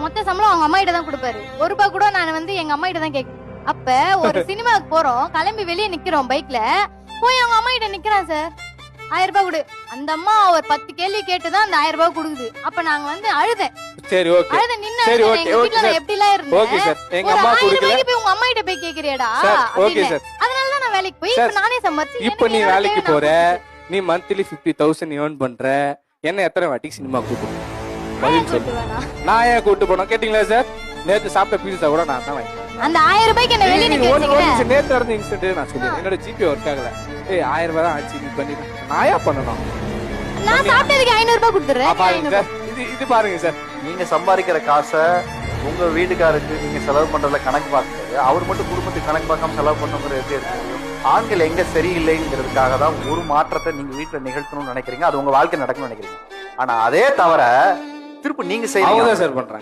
மொத்த சம்பளம் அவங்க அம்மா கிட்ட தான் கொடுப்பாரு. ₹1 கூட நான் வந்து எங்க அம்மா கிட்ட தான் கேட்க. அப்ப ஒரு சினிமாவுக்கு போறோம், கிளம்பி வெளியே நிக்கிறோம் பைக்ல, போய் அவங்க அம்மா கிட்ட நிக்கிறான் சார். 1000 ரூபாய் கொடு. அந்த அம்மா ஒரு 10 கேள்வி கேட்டுதான் அந்த 1000 ரூபாய் கொடுக்குது. அப்ப நாங்க வந்து அழுதேன். சரி ஓகே அழுத நின்னு சரி எங்க ஓகே ஓகே வீட்ல நான் எப்படி எல்லாம் இருந்தேன். ஓகே சார் எங்க ஒரு அம்மா 1000 கொடுக்கல ரூபாய்க்கு போய் உங்க அம்மா கிட்ட போய் கேக்குறியடா சார் ஓகே அப்படின்னு. சார் அதனாலதான் நான் வேலைக்கு போய் இப்ப நானே சம்பாரிச்சு இப்போ நீ எனக்கு வேலைக்கு என்னோட போற தேவை நீ மந்த்லி 50,000 earn பண்ற என்ன எத்தனை வாட்டிக்கு சினிமா கூட்டு பதில் சொல்லு நான் வேணாம். நான் ஏன் கூட்டு போனோம் கேட்டீங்களா சார் நேத்து சாப்பிட்ட பீஸா கூட நான் தான் வாங்கிட்டேன் அந்த 1000 ரூபாய்க்கு என்ன வெளிய நிக்க வச்சீங்க. நேத்து நடந்த இன்சிடென்ட் நான் சொல்றேன் என்னோட ஜிபே ஒர்க் ஆகல 1000 ரூபாய் தான் ஆச்சு நீ பண்ணிட்டு நான் ஏன் பண்ணணும் நான் சாப்பிட்டதுக்கு 500 ரூபாய் கொடுத்துறேன். பாருங்க சார் இது பாருங்க சார் நீங்க சம்பாதிக்கிற காசை உங்க வீட்டுக்காருக்கு நீங்க செலவு பண்றதுல கணக்கு பார்க்குறது அவர் மட்டும் குடும்பத்துக்கு கணக்கு பார்க்காம செலவு பண்ணுங்கிற எப்படி இருக்க முடியும்? ஆண்கள் எங்க சரியில்லைங்கிறதுக்காக தான் ஒரு மாற்றத்தை நீங்க வீட்டுல நிகழ்த்தணும்னு நினைக்கிறீங்க, அது உங்க வாழ்க்கை நடக்கணும்னு நினைக்கிறீங்க. ஆனா அதே தவிர திருப்பி நீங்க அவங்க செய்யறீங்க தான் சார் பண்றாங்க